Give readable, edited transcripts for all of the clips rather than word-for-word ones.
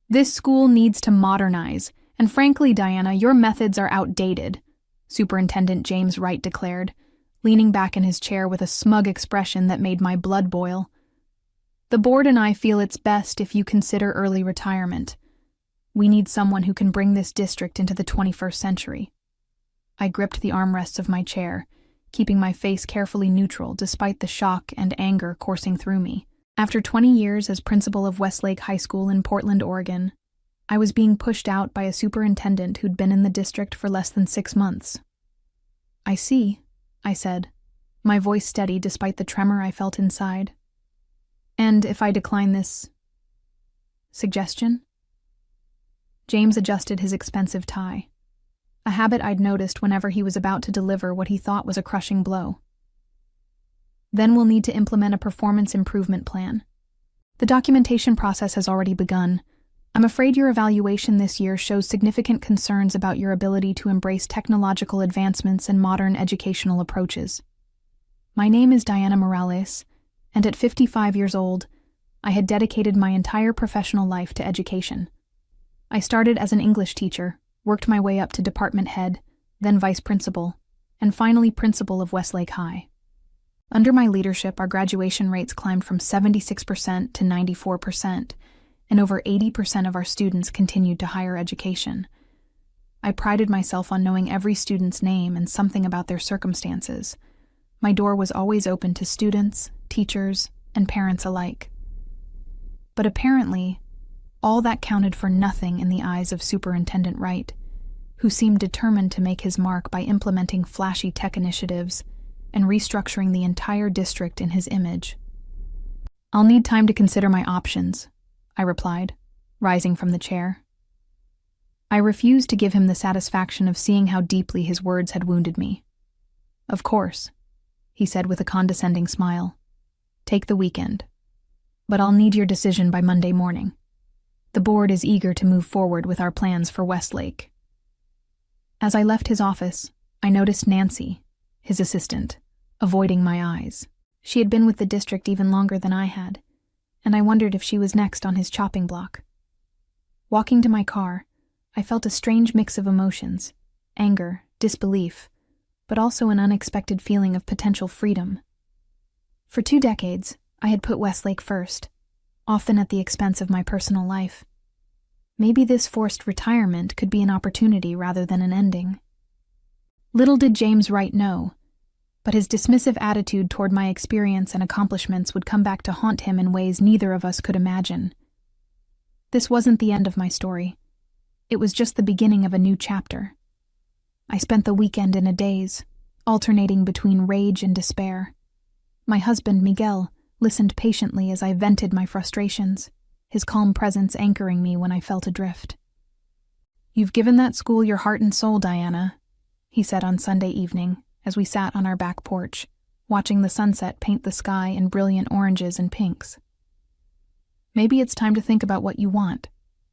This school needs to modernize, and frankly, Diana, your methods are outdated, Superintendent James Wright declared, leaning back in his chair with a smug expression that made my blood boil. The board and I feel it's best if you consider early retirement. We need someone who can bring this district into the 21st century. I gripped the armrests of my chair, keeping my face carefully neutral despite the shock and anger coursing through me. After 20 years as principal of Westlake High School in Portland, Oregon, I was being pushed out by a superintendent who'd been in the district for less than 6 months. I see, I said, my voice steady despite the tremor I felt inside. And if I decline this suggestion? James adjusted his expensive tie, a habit I'd noticed whenever he was about to deliver what he thought was a crushing blow. Then we'll need to implement a performance improvement plan. The documentation process has already begun. I'm afraid your evaluation this year shows significant concerns about your ability to embrace technological advancements and modern educational approaches. My name is Diana Morales, and at 55 years old, I had dedicated my entire professional life to education. I started as an English teacher, worked my way up to department head, then vice principal, and finally principal of Westlake High. Under my leadership, our graduation rates climbed from 76% to 94%, and over 80% of our students continued to higher education. I prided myself on knowing every student's name and something about their circumstances. My door was always open to students, teachers, and parents alike. But apparently, all that counted for nothing in the eyes of Superintendent Wright, who seemed determined to make his mark by implementing flashy tech initiatives and restructuring the entire district in his image. I'll need time to consider my options, I replied, rising from the chair. I refused to give him the satisfaction of seeing how deeply his words had wounded me. Of course, he said with a condescending smile. Take the weekend. But I'll need your decision by Monday morning. The board is eager to move forward with our plans for Westlake. As I left his office, I noticed Nancy, his assistant, avoiding my eyes. She had been with the district even longer than I had, and I wondered if she was next on his chopping block. Walking to my car, I felt a strange mix of emotions, anger, disbelief, but also an unexpected feeling of potential freedom. For 2 decades, I had put Westlake first, often at the expense of my personal life. Maybe this forced retirement could be an opportunity rather than an ending. Little did James Wright know, but his dismissive attitude toward my experience and accomplishments would come back to haunt him in ways neither of us could imagine. This wasn't the end of my story. It was just the beginning of a new chapter. I spent the weekend in a daze, alternating between rage and despair. My husband, Miguel, listened patiently as I vented my frustrations, his calm presence anchoring me when I felt adrift. "You've given that school your heart and soul, Diana," he said on Sunday evening as we sat on our back porch, watching the sunset paint the sky in brilliant oranges and pinks. "Maybe it's time to think about what you want,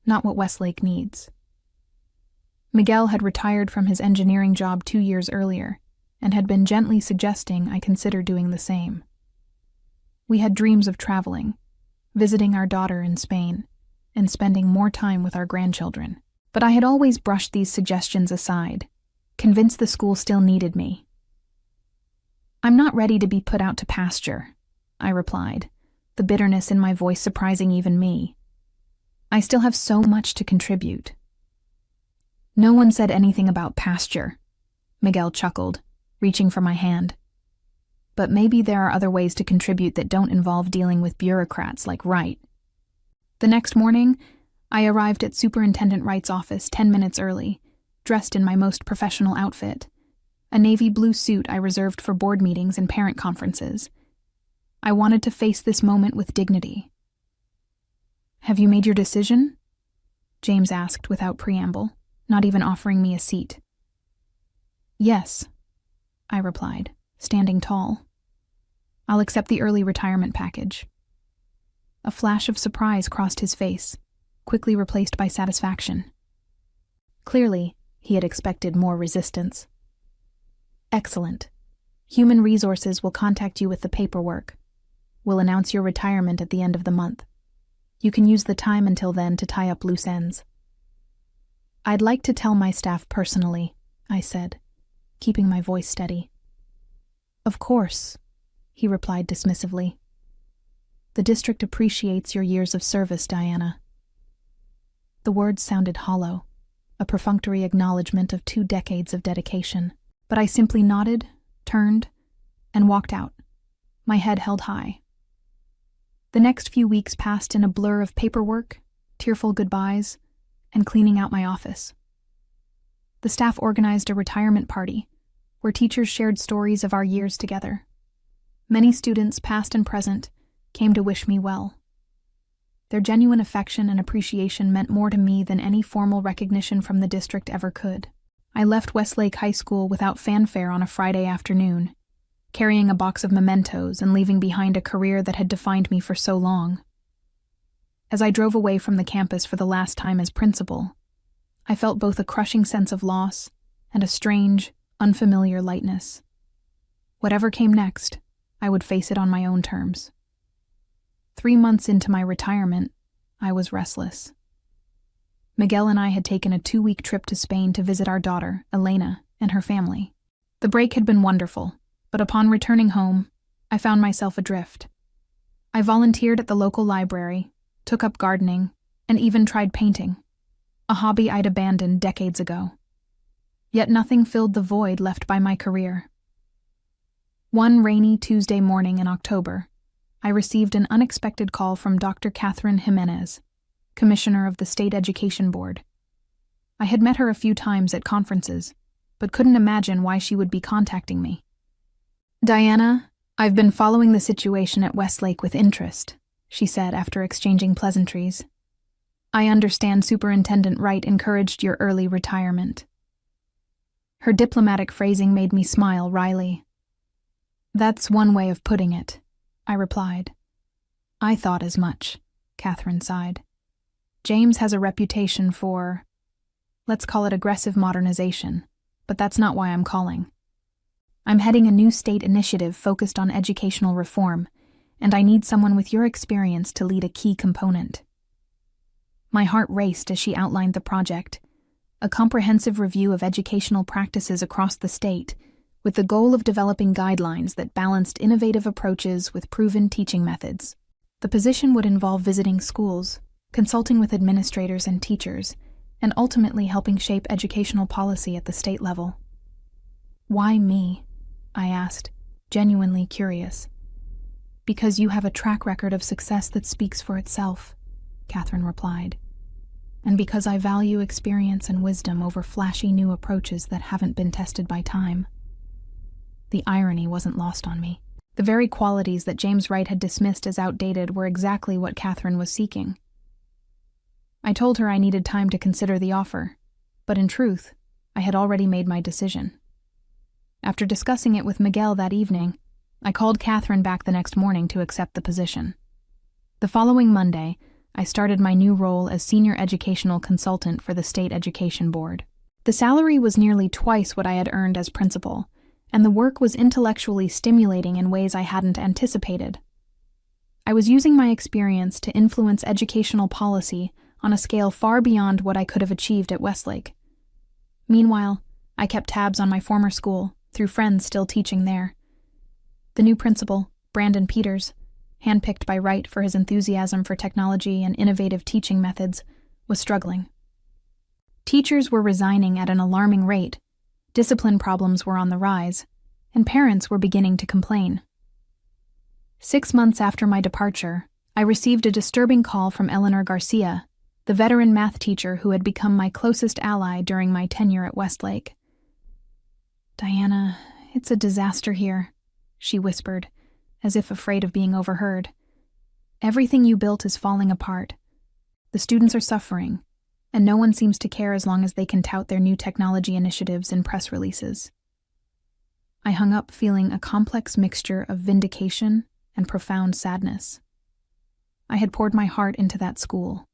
not what Westlake needs." Miguel had retired from his engineering job 2 years earlier and had been gently suggesting I consider doing the same. We had dreams of traveling, visiting our daughter in Spain, and spending more time with our grandchildren. But I had always brushed these suggestions aside, convinced the school still needed me. "I'm not ready to be put out to pasture," I replied, the bitterness in my voice surprising even me. "I still have so much to contribute." "No one said anything about pasture," Miguel chuckled, reaching for my hand. "But maybe there are other ways to contribute that don't involve dealing with bureaucrats like Wright." The next morning, I arrived at Superintendent Wright's office 10 minutes early, dressed in my most professional outfit, a navy blue suit I reserved for board meetings and parent conferences. I wanted to face this moment with dignity. "Have you made your decision?" James asked without preamble, not even offering me a seat. "Yes," I replied, standing tall. "I'll accept the early retirement package." A flash of surprise crossed his face, quickly replaced by satisfaction. Clearly, he had expected more resistance. "Excellent. Human Resources will contact you with the paperwork. We'll announce your retirement at the end of the month. You can use the time until then to tie up loose ends. I'd like to tell my staff personally, I said, keeping my voice steady. Of course, he replied dismissively. The district appreciates your years of service, Diana. The words sounded hollow, a perfunctory acknowledgement of 2 decades of dedication. But I simply nodded, turned, and walked out, my head held high. The next few weeks passed in a blur of paperwork, tearful goodbyes, and cleaning out my office. The staff organized a retirement party, where teachers shared stories of our years together. Many students, past and present, came to wish me well. Their genuine affection and appreciation meant more to me than any formal recognition from the district ever could. I left Westlake High School without fanfare on a Friday afternoon, carrying a box of mementos and leaving behind a career that had defined me for so long. As I drove away from the campus for the last time as principal, I felt both a crushing sense of loss and a strange, unfamiliar lightness. Whatever came next, I would face it on my own terms. 3 months into my retirement, I was restless. Miguel and I had taken a 2-week trip to Spain to visit our daughter, Elena, and her family. The break had been wonderful, but upon returning home, I found myself adrift. I volunteered at the local library, took up gardening, and even tried painting, a hobby I'd abandoned decades ago. Yet nothing filled the void left by my career. One rainy Tuesday morning in October, I received an unexpected call from Dr. Catherine Jimenez, Commissioner of the State Education Board. I had met her a few times at conferences, but couldn't imagine why she would be contacting me. Diana, I've been following the situation at Westlake with interest, she said after exchanging pleasantries. I understand Superintendent Wright encouraged your early retirement. Her diplomatic phrasing made me smile wryly. That's one way of putting it, I replied. I thought as much, Catherine sighed. James has a reputation for, let's call it aggressive modernization, but that's not why I'm calling. I'm heading a new state initiative focused on educational reform, and I need someone with your experience to lead a key component. My heart raced as she outlined the project, a comprehensive review of educational practices across the state, with the goal of developing guidelines that balanced innovative approaches with proven teaching methods. The position would involve visiting schools, consulting with administrators and teachers, and ultimately helping shape educational policy at the state level. Why me? I asked, genuinely curious. Because you have a track record of success that speaks for itself, Catherine replied. And because I value experience and wisdom over flashy new approaches that haven't been tested by time. The irony wasn't lost on me. The very qualities that James Wright had dismissed as outdated were exactly what Catherine was seeking. I told her I needed time to consider the offer, but in truth, I had already made my decision. After discussing it with Miguel that evening, I called Catherine back the next morning to accept the position. The following Monday, I started my new role as Senior Educational Consultant for the State Education Board. The salary was nearly twice what I had earned as principal, and the work was intellectually stimulating in ways I hadn't anticipated. I was using my experience to influence educational policy on a scale far beyond what I could have achieved at Westlake. Meanwhile, I kept tabs on my former school, through friends still teaching there. The new principal, Brandon Peters, handpicked by Wright for his enthusiasm for technology and innovative teaching methods, was struggling. Teachers were resigning at an alarming rate, discipline problems were on the rise, and parents were beginning to complain. 6 months after my departure, I received a disturbing call from Eleanor Garcia, the veteran math teacher who had become my closest ally during my tenure at Westlake. Diana, it's a disaster here, she whispered, as if afraid of being overheard. Everything you built is falling apart. The students are suffering, and no one seems to care as long as they can tout their new technology initiatives in press releases. I hung up feeling a complex mixture of vindication and profound sadness. I had poured my heart into that school,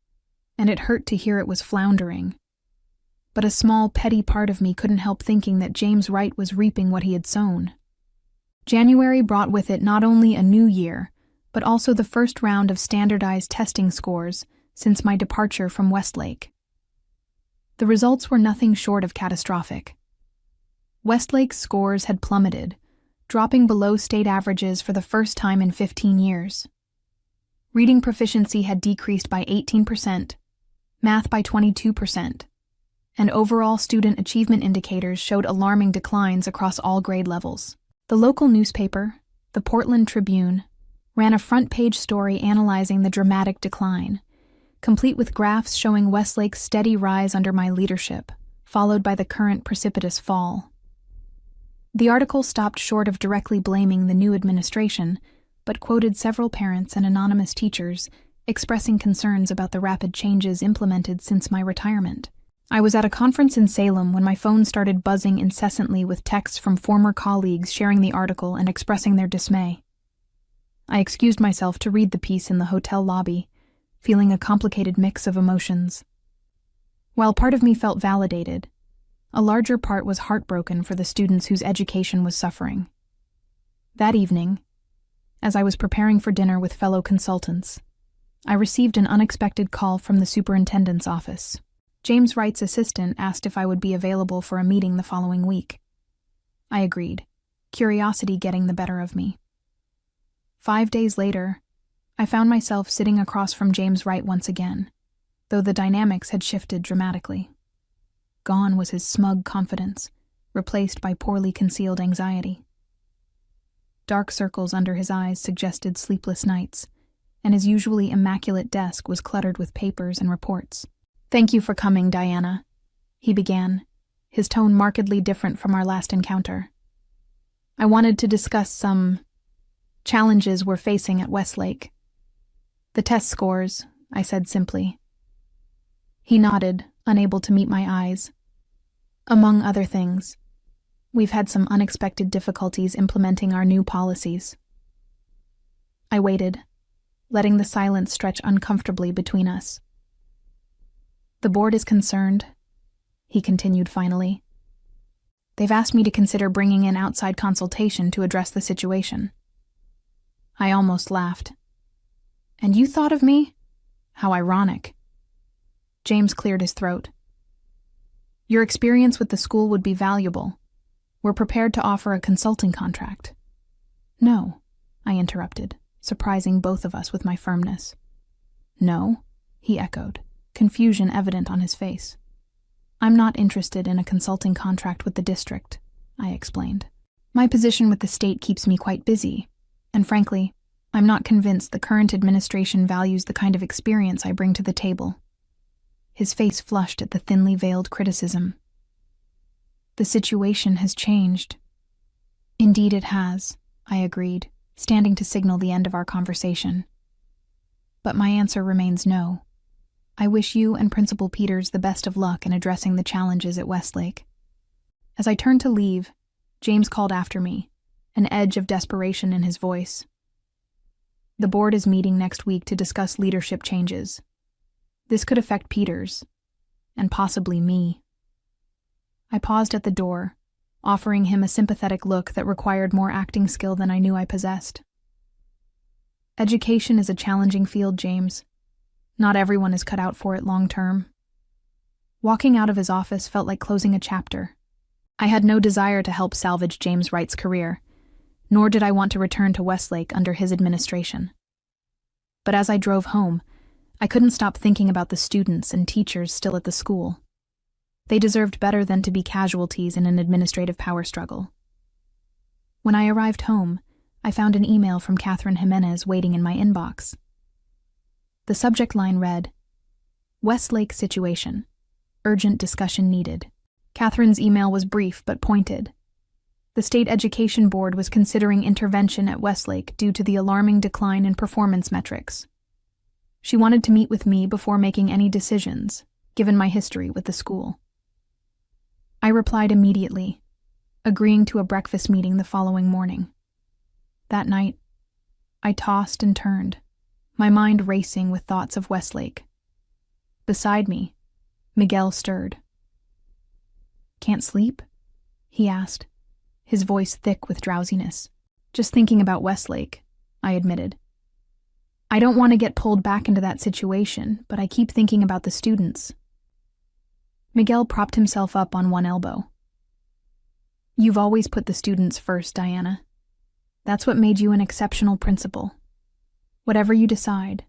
and it hurt to hear it was floundering. But a small, petty part of me couldn't help thinking that James Wright was reaping what he had sown. January brought with it not only a new year, but also the first round of standardized testing scores since my departure from Westlake. The results were nothing short of catastrophic. Westlake's scores had plummeted, dropping below state averages for the first time in 15 years. Reading proficiency had decreased by 18%, math by 22%, and overall student achievement indicators showed alarming declines across all grade levels. The local newspaper, the Portland Tribune, ran a front-page story analyzing the dramatic decline, complete with graphs showing Westlake's steady rise under my leadership, followed by the current precipitous fall. The article stopped short of directly blaming the new administration, but quoted several parents and anonymous teachers expressing concerns about the rapid changes implemented since my retirement. I was at a conference in Salem when my phone started buzzing incessantly with texts from former colleagues sharing the article and expressing their dismay. I excused myself to read the piece in the hotel lobby, feeling a complicated mix of emotions. While part of me felt validated, a larger part was heartbroken for the students whose education was suffering. That evening, as I was preparing for dinner with fellow consultants, I received an unexpected call from the superintendent's office. James Wright's assistant asked if I would be available for a meeting the following week. I agreed, curiosity getting the better of me. 5 days later, I found myself sitting across from James Wright once again, though the dynamics had shifted dramatically. Gone was his smug confidence, replaced by poorly concealed anxiety. Dark circles under his eyes suggested sleepless nights, and his usually immaculate desk was cluttered with papers and reports. "Thank you for coming, Diana," he began, his tone markedly different from our last encounter. "I wanted to discuss some challenges we're facing at Westlake." "The test scores," I said simply. He nodded, unable to meet my eyes. "Among other things, we've had some unexpected difficulties implementing our new policies." I waited, letting the silence stretch uncomfortably between us. "The board is concerned," he continued finally. "They've asked me to consider bringing in outside consultation to address the situation." I almost laughed. "And you thought of me? How ironic." James cleared his throat. "Your experience with the school would be valuable. We're prepared to offer a consulting contract." "No," I interrupted, surprising both of us with my firmness. "No?" he echoed, confusion evident on his face. "I'm not interested in a consulting contract with the district," I explained. "My position with the state keeps me quite busy, and frankly, I'm not convinced the current administration values the kind of experience I bring to the table." His face flushed at the thinly veiled criticism. "The situation has changed." "Indeed it has," I agreed, standing to signal the end of our conversation. "But my answer remains no. I wish you and Principal Peters the best of luck in addressing the challenges at Westlake." As I turned to leave, James called after me, an edge of desperation in his voice. "The board is meeting next week to discuss leadership changes. This could affect Peters, and possibly me." I paused at the door, offering him a sympathetic look that required more acting skill than I knew I possessed. "Education is a challenging field, James. Not everyone is cut out for it long term." Walking out of his office felt like closing a chapter. I had no desire to help salvage James Wright's career, nor did I want to return to Westlake under his administration. But as I drove home, I couldn't stop thinking about the students and teachers still at the school. They deserved better than to be casualties in an administrative power struggle. When I arrived home, I found an email from Catherine Jimenez waiting in my inbox. The subject line read, "Westlake situation. Urgent discussion needed." Catherine's email was brief but pointed. The State Education Board was considering intervention at Westlake due to the alarming decline in performance metrics. She wanted to meet with me before making any decisions, given my history with the school. I replied immediately, agreeing to a breakfast meeting the following morning. That night, I tossed and turned, my mind racing with thoughts of Westlake. Beside me, Miguel stirred. "Can't sleep?" he asked, his voice thick with drowsiness. "Just thinking about Westlake," I admitted. I don't want to get pulled back into that situation, but I keep thinking about the students. Miguel propped himself up on one elbow. You've always put the students first, Diana. That's what made you an exceptional principal. Whatever you decide,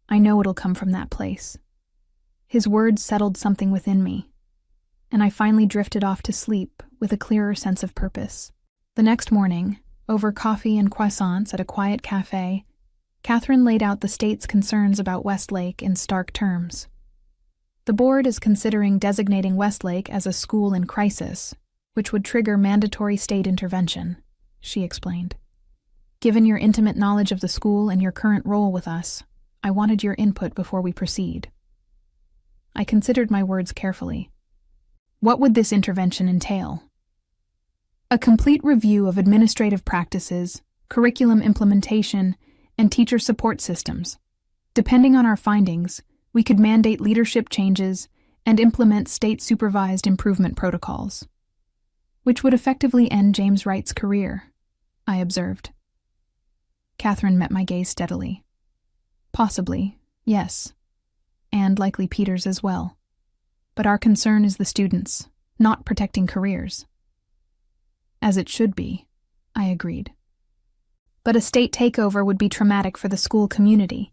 I know it'll come from that place. His words settled something within me, and I finally drifted off to sleep with a clearer sense of purpose. The next morning, over coffee and croissants at a quiet cafe, Catherine laid out the state's concerns about Westlake in stark terms. The board is considering designating Westlake as a school in crisis, which would trigger mandatory state intervention, she explained. Given your intimate knowledge of the school and your current role with us, I wanted your input before we proceed. I considered my words carefully. What would this intervention entail? A complete review of administrative practices, curriculum implementation, and teacher support systems. Depending on our findings, we could mandate leadership changes and implement state-supervised improvement protocols, which would effectively end James Wright's career, I observed. Catherine met my gaze steadily. Possibly, yes, and likely Peter's as well. But our concern is the students, not protecting careers. As it should be, I agreed. But a state takeover would be traumatic for the school community.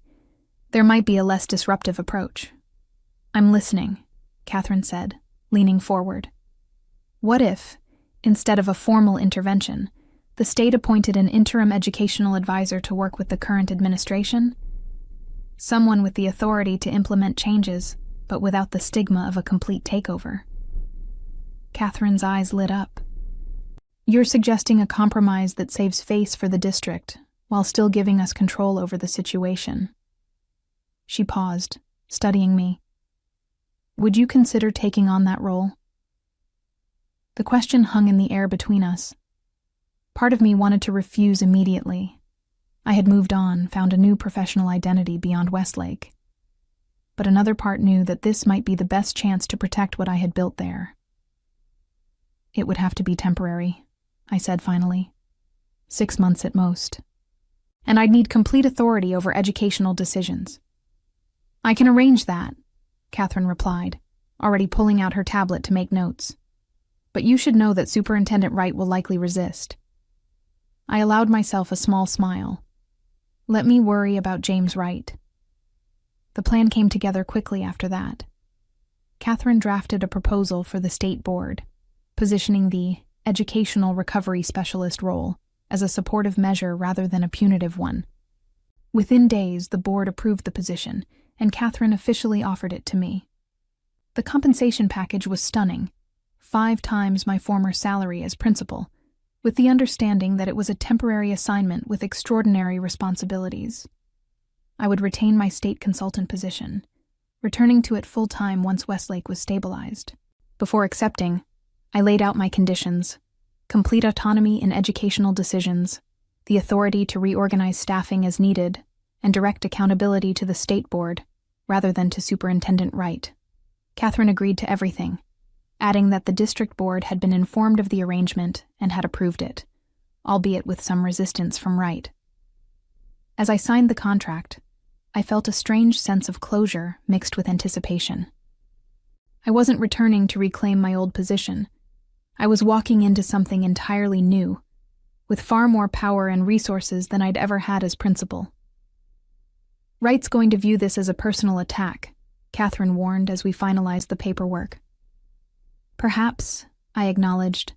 There might be a less disruptive approach. I'm listening, Catherine said, leaning forward. What if, instead of a formal intervention, the state appointed an interim educational advisor to work with the current administration? Someone with the authority to implement changes, but without the stigma of a complete takeover. Catherine's eyes lit up. You're suggesting a compromise that saves face for the district, while still giving us control over the situation. She paused, studying me. Would you consider taking on that role? The question hung in the air between us. Part of me wanted to refuse immediately. I had moved on, found a new professional identity beyond Westlake. But another part knew that this might be the best chance to protect what I had built there. It would have to be temporary, I said finally. 6 months at most. And I'd need complete authority over educational decisions. I can arrange that, Catherine replied, already pulling out her tablet to make notes. But you should know that Superintendent Wright will likely resist. I allowed myself a small smile. Let me worry about James Wright. The plan came together quickly after that. Catherine drafted a proposal for the state board, positioning the educational recovery specialist role as a supportive measure rather than a punitive one. Within days, the board approved the position, and Catherine officially offered it to me. The compensation package was stunning, 5 times my former salary as principal, with the understanding that it was a temporary assignment with extraordinary responsibilities. I would retain my state consultant position, returning to it full-time once Westlake was stabilized. Before accepting, I laid out my conditions: complete autonomy in educational decisions, the authority to reorganize staffing as needed, and direct accountability to the state board, rather than to Superintendent Wright. Catherine agreed to everything, adding that the district board had been informed of the arrangement and had approved it, albeit with some resistance from Wright. As I signed the contract, I felt a strange sense of closure mixed with anticipation. I wasn't returning to reclaim my old position. I was walking into something entirely new, with far more power and resources than I'd ever had as principal. Wright's going to view this as a personal attack, Catherine warned as we finalized the paperwork. Perhaps, I acknowledged,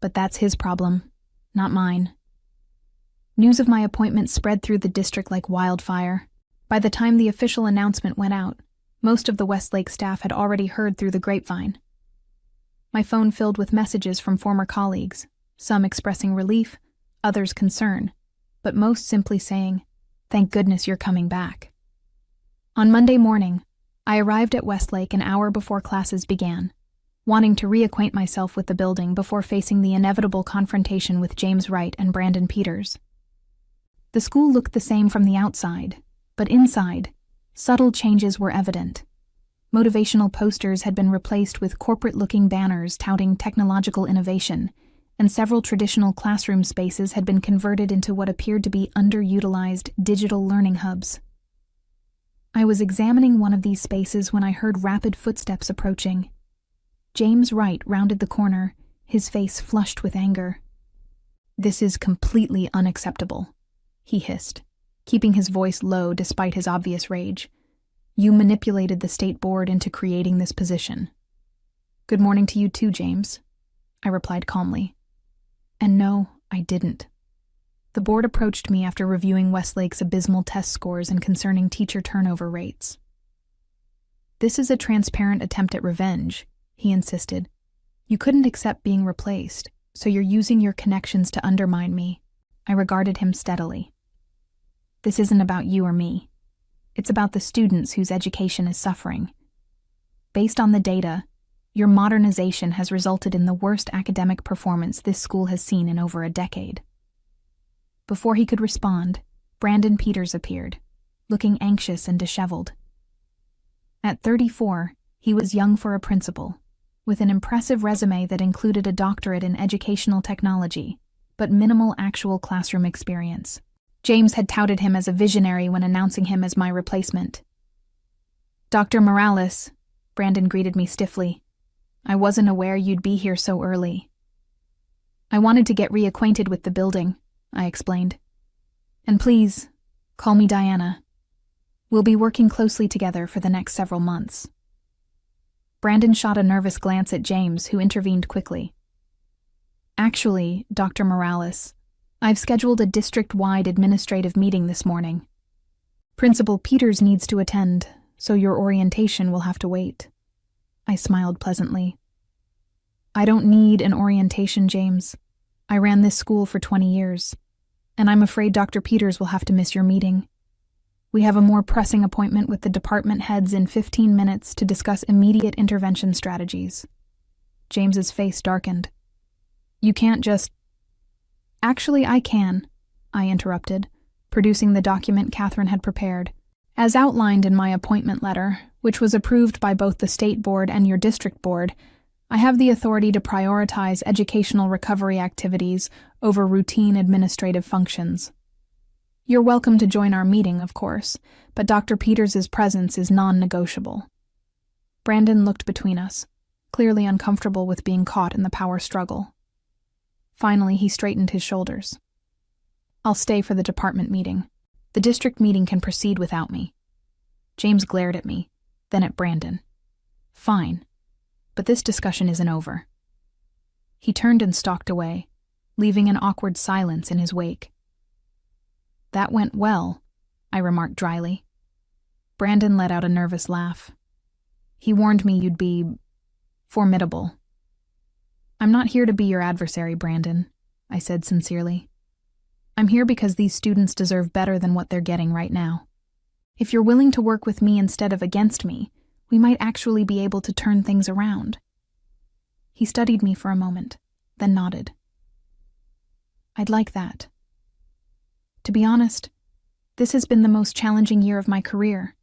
but that's his problem, not mine. News of my appointment spread through the district like wildfire. By the time the official announcement went out, most of the Westlake staff had already heard through the grapevine. My phone filled with messages from former colleagues, some expressing relief, others concern, but most simply saying, "Thank goodness you're coming back." On Monday morning, I arrived at Westlake an hour before classes began, wanting to reacquaint myself with the building before facing the inevitable confrontation with James Wright and Brandon Peters. The school looked the same from the outside, but inside, subtle changes were evident. Motivational posters had been replaced with corporate-looking banners touting technological innovation, and several traditional classroom spaces had been converted into what appeared to be underutilized digital learning hubs. I was examining one of these spaces when I heard rapid footsteps approaching. James Wright rounded the corner, his face flushed with anger. "This is completely unacceptable," he hissed, keeping his voice low despite his obvious rage. "You manipulated the state board into creating this position." "Good morning to you too, James," I replied calmly. "And no, I didn't. The board approached me after reviewing Westlake's abysmal test scores and concerning teacher turnover rates. This is a transparent attempt at revenge," he insisted. "You couldn't accept being replaced, so you're using your connections to undermine me." I regarded him steadily. "This isn't about you or me. It's about the students whose education is suffering. Based on the data, your modernization has resulted in the worst academic performance this school has seen in over a decade." Before he could respond, Brandon Peters appeared, looking anxious and disheveled. At 34, he was young for a principal, with an impressive resume that included a doctorate in educational technology, but minimal actual classroom experience. James had touted him as a visionary when announcing him as my replacement. "Dr. Morales," Brandon greeted me stiffly. "I wasn't aware you'd be here so early." "I wanted to get reacquainted with the building," I explained. "And please, call me Diana. We'll be working closely together for the next several months." Brandon shot a nervous glance at James, who intervened quickly. "Actually, Dr. Morales, I've scheduled a district-wide administrative meeting this morning. Principal Peters needs to attend, so your orientation will have to wait." I smiled pleasantly. "I don't need an orientation, James. I ran this school for 20 years, and I'm afraid Dr. Peters will have to miss your meeting. We have a more pressing appointment with the department heads in 15 minutes to discuss immediate intervention strategies." James's face darkened. "You can't just—" "Actually, I can," I interrupted, producing the document Catherine had prepared. "As outlined in my appointment letter, which was approved by both the state board and your district board, I have the authority to prioritize educational recovery activities over routine administrative functions. You're welcome to join our meeting, of course, but Dr. Peters' presence is non-negotiable." Brandon looked between us, clearly uncomfortable with being caught in the power struggle. Finally, he straightened his shoulders. "I'll stay for the department meeting. The district meeting can proceed without me." James glared at me, then at Brandon. "Fine. But this discussion isn't over." He turned and stalked away, leaving an awkward silence in his wake. "That went well," I remarked dryly. Brandon let out a nervous laugh. "He warned me you'd be formidable." "I'm not here to be your adversary, Brandon," I said sincerely. "I'm here because these students deserve better than what they're getting right now. If you're willing to work with me instead of against me, we might actually be able to turn things around." He studied me for a moment, then nodded. "I'd like that. To be honest, this has been the most challenging year of my career."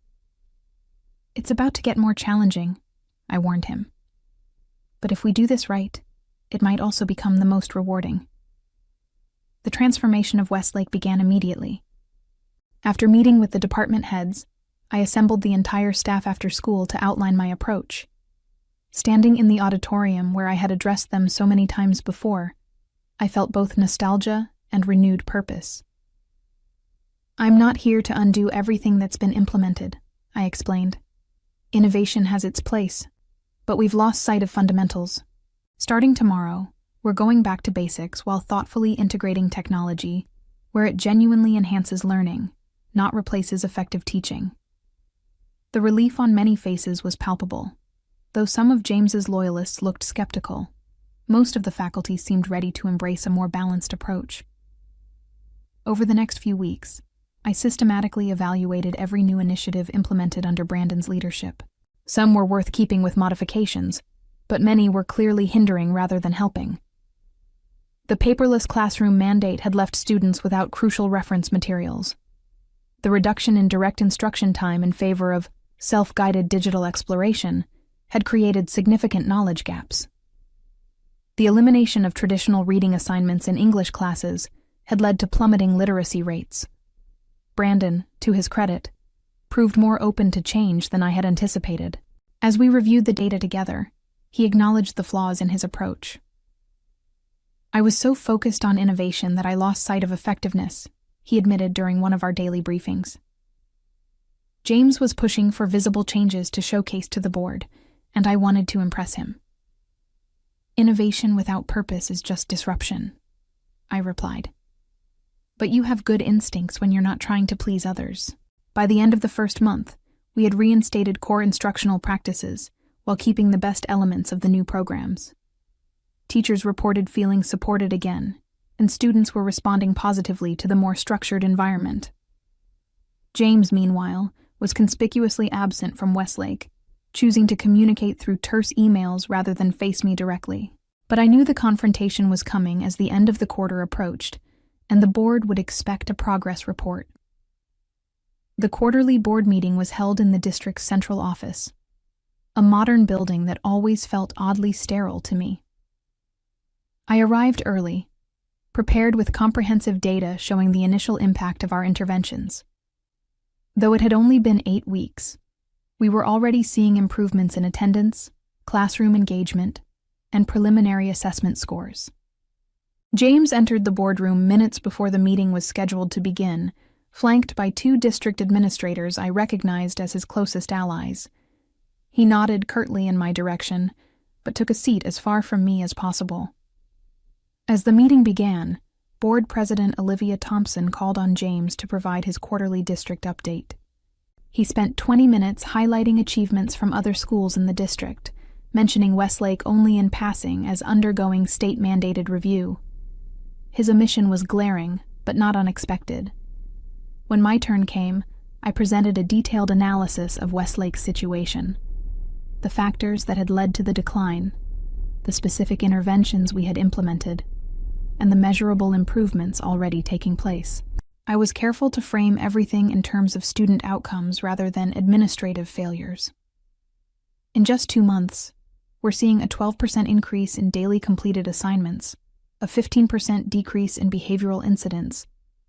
"It's about to get more challenging," I warned him. "But if we do this right, it might also become the most rewarding." The transformation of Westlake began immediately. After meeting with the department heads, I assembled the entire staff after school to outline my approach. Standing in the auditorium where I had addressed them so many times before, I felt both nostalgia and renewed purpose. "I'm not here to undo everything that's been implemented," I explained. "Innovation has its place, but we've lost sight of fundamentals. Starting tomorrow, we're going back to basics while thoughtfully integrating technology where it genuinely enhances learning, not replaces effective teaching." The relief on many faces was palpable. Though some of James's loyalists looked skeptical, most of the faculty seemed ready to embrace a more balanced approach. Over the next few weeks, I systematically evaluated every new initiative implemented under Brandon's leadership. Some were worth keeping with modifications, but many were clearly hindering rather than helping. The paperless classroom mandate had left students without crucial reference materials. The reduction in direct instruction time in favor of self-guided digital exploration had created significant knowledge gaps. The elimination of traditional reading assignments in English classes had led to plummeting literacy rates. Brandon, to his credit, proved more open to change than I had anticipated. As we reviewed the data together, he acknowledged the flaws in his approach. "I was so focused on innovation that I lost sight of effectiveness," he admitted during one of our daily briefings. James was pushing for visible changes to showcase to the board, and I wanted to impress him. "Innovation without purpose is just disruption," I replied. "But you have good instincts when you're not trying to please others." By the end of the first month, we had reinstated core instructional practices while keeping the best elements of the new programs. Teachers reported feeling supported again, and students were responding positively to the more structured environment. James, meanwhile, was conspicuously absent from Westlake, choosing to communicate through terse emails rather than face me directly. But I knew the confrontation was coming as the end of the quarter approached, and the board would expect a progress report. The quarterly board meeting was held in the district's central office, a modern building that always felt oddly sterile to me. I arrived early, prepared with comprehensive data showing the initial impact of our interventions. Though it had only been 8 weeks, we were already seeing improvements in attendance, classroom engagement, and preliminary assessment scores. James entered the boardroom minutes before the meeting was scheduled to begin, flanked by 2 district administrators I recognized as his closest allies. He nodded curtly in my direction, but took a seat as far from me as possible. As the meeting began, Board President Olivia Thompson called on James to provide his quarterly district update. He spent 20 minutes highlighting achievements from other schools in the district, mentioning Westlake only in passing as undergoing state-mandated review. His omission was glaring, but not unexpected. When my turn came, I presented a detailed analysis of Westlake's situation, the factors that had led to the decline, the specific interventions we had implemented, and the measurable improvements already taking place. I was careful to frame everything in terms of student outcomes rather than administrative failures. In just 2 months, we're seeing a 12% increase in daily completed assignments, a 15% decrease in behavioral incidents,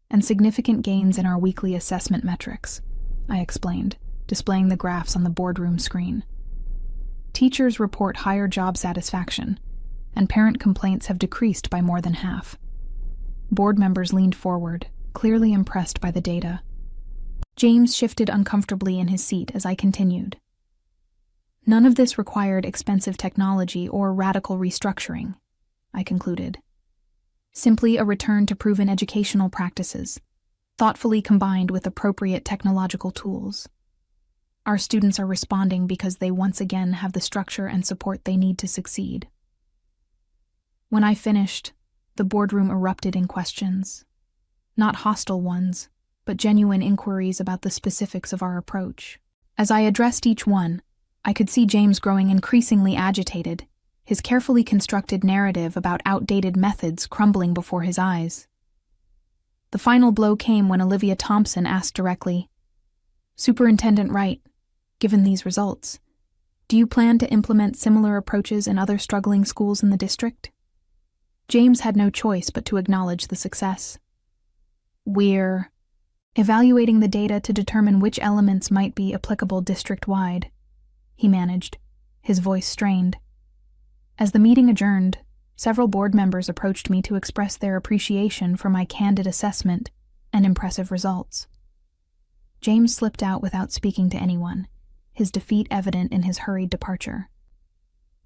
and significant gains in our weekly assessment metrics, I explained, displaying the graphs on the boardroom screen. Teachers report higher job satisfaction, and parent complaints have decreased by more than half. Board members leaned forward, clearly impressed by the data. James shifted uncomfortably in his seat as I continued. None of this required expensive technology or radical restructuring, I concluded. Simply a return to proven educational practices, thoughtfully combined with appropriate technological tools. Our students are responding because they once again have the structure and support they need to succeed. When I finished, the boardroom erupted in questions. Not hostile ones, but genuine inquiries about the specifics of our approach. As I addressed each one, I could see James growing increasingly agitated, his carefully constructed narrative about outdated methods crumbling before his eyes. The final blow came when Olivia Thompson asked directly, "Superintendent Wright, given these results, do you plan to implement similar approaches in other struggling schools in the district?" James had no choice but to acknowledge the success. "We're evaluating the data to determine which elements might be applicable district-wide," he managed, his voice strained. As the meeting adjourned, several board members approached me to express their appreciation for my candid assessment and impressive results. James slipped out without speaking to anyone, his defeat evident in his hurried departure.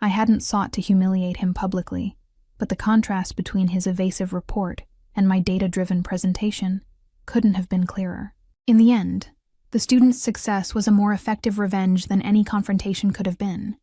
I hadn't sought to humiliate him publicly, but the contrast between his evasive report and my data-driven presentation couldn't have been clearer. In the end, the students' success was a more effective revenge than any confrontation could have been.